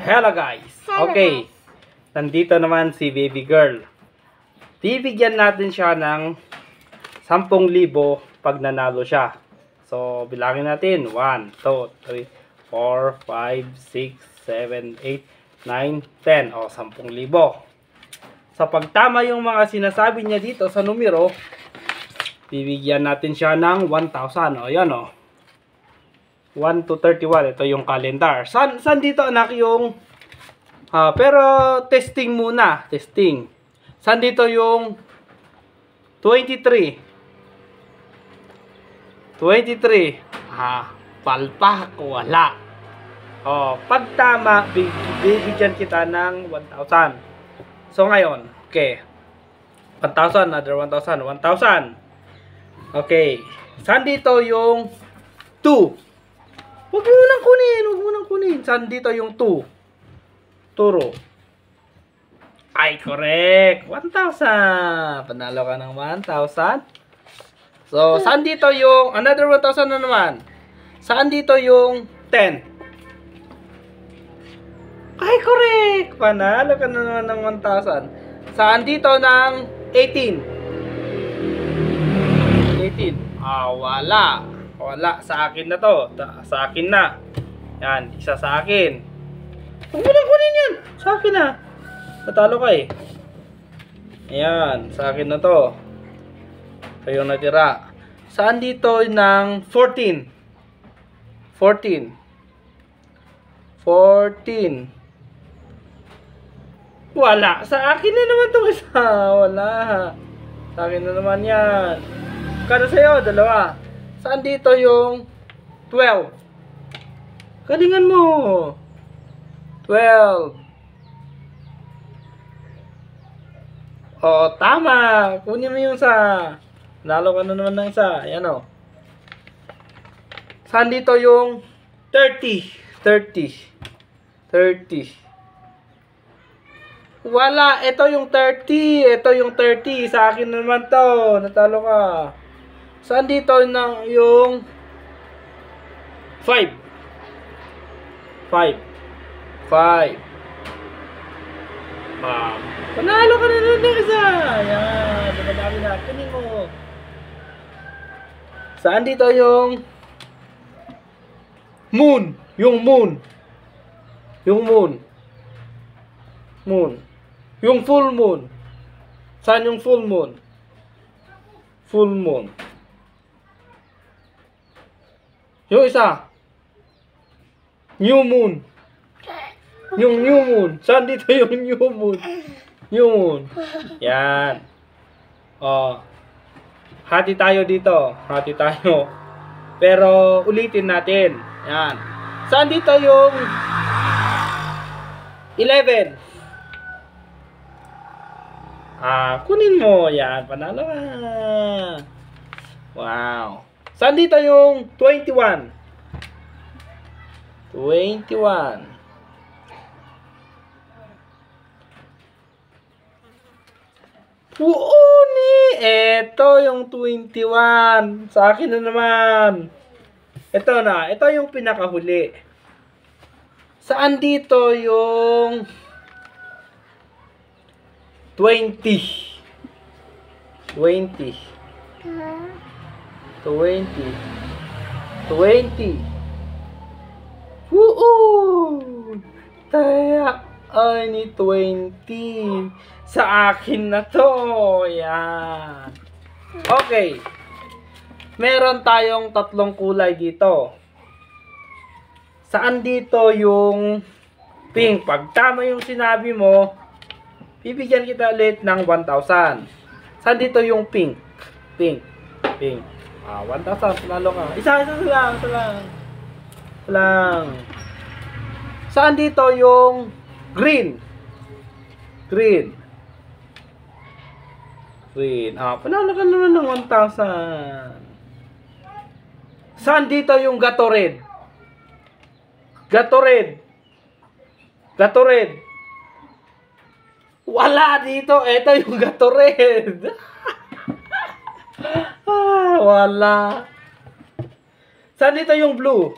Hello guys! Okay, nandito naman si baby girl. Bibigyan natin siya ng 10,000 pag nanalo siya. So, bilangin natin. 1, 2, 3, 4, 5, 6, 7, 8, 9, 10. O, 10,000. So, pag tama yung mga sinasabi niya dito sa numero, bibigyan natin siya ng 1,000. O, yan o. 1 to 31. Ito yung calendar. San dito anak yung... pero testing muna. Testing. San dito yung 23? 23. Palpak. Wala. O, pag tama, bibigyan kita ng 1,000. So, ngayon. Okay. 1,000. Another 1,000. 1,000. Okay. San dito yung 2? Huwag mo nang kunin. Huwag mo nang kunin. Saan dito yung 2? Turo. Ay, correct. 1,000. Panalo ka ng 1,000. So, saan dito yung... Another 1,000 na naman. Saan dito yung 10? Ay, correct. Panalo ka na naman ng 1,000. Saan dito ng 18? 18. Wala. Wala, sa akin na to. Sa akin na. Yan, isa sa akin. Huwag mo nang kunin yan. Sa akin na. Natalo ka eh. Ayan, sa akin na to. Ito yung natira. Saan dito ng 14? 14. 14. Wala. Sa akin na naman to isa. Wala. Sa akin na naman yan. Kano sa'yo? Dalawa. Saan dito yung 12? Galingan mo. 12. O, tama. Kunin mo yung isa. Nalo ka na naman ng isa. Ayan o. Saan dito yung 30? 30. 30. Wala. Ito yung 30. Ito yung 30. Sa akin naman to. Natalo ka. Saan dito na yung 5? 5. 5. Panalo ka na nun ng isa. Ayan. Dumadami na. Kunin mo. Saan dito yung moon? Yung moon. Yung moon. Moon. Yung full moon. Saan yung full moon? Full moon. Yung isa. New moon. Yung new moon. Saan dito yung new moon? New moon. Yan. O. Hati tayo dito. Hati tayo. Pero ulitin natin. Yan. Saan dito yung 11? Kunin mo. Yan. Panalo ka. Wow. Saan dito yung 21? 21. Puuni! Ito yung 21. Sa akin na naman. Ito na. Ito yung pinakahuli. Saan dito yung 20? 20. 20. Taya ay ni 20. Sa akin na to. Yan. Okay. Meron tayong 3 kulay dito. Saan dito yung pink? Pag tama yung sinabi mo, bibigyan kita ulit ng 1,000. Saan dito yung pink? Pink. 1,000. Panalo ka. Isa lang. Saan dito yung green? Green. Panalo ka naman ng 1,000. Saan dito yung Gatorade? Gatorade. Wala dito. Ito yung Gatorade. Wala. Saan dito yung blue?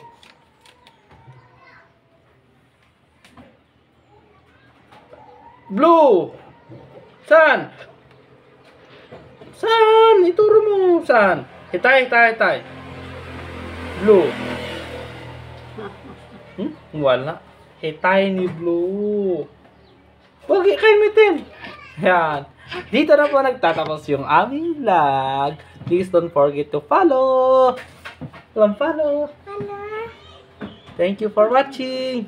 Blue. Saan? Saan? Ituro mo. Saan? Hitay. Blue. Wala. Tiny blue. Huwag ikimitin. Yan. Dito na po nagtatapos yung aming vlog. Please don't forget to follow. Follow. Thank you for watching.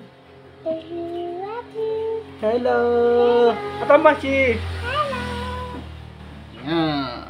Hello. Atamashi. Hello.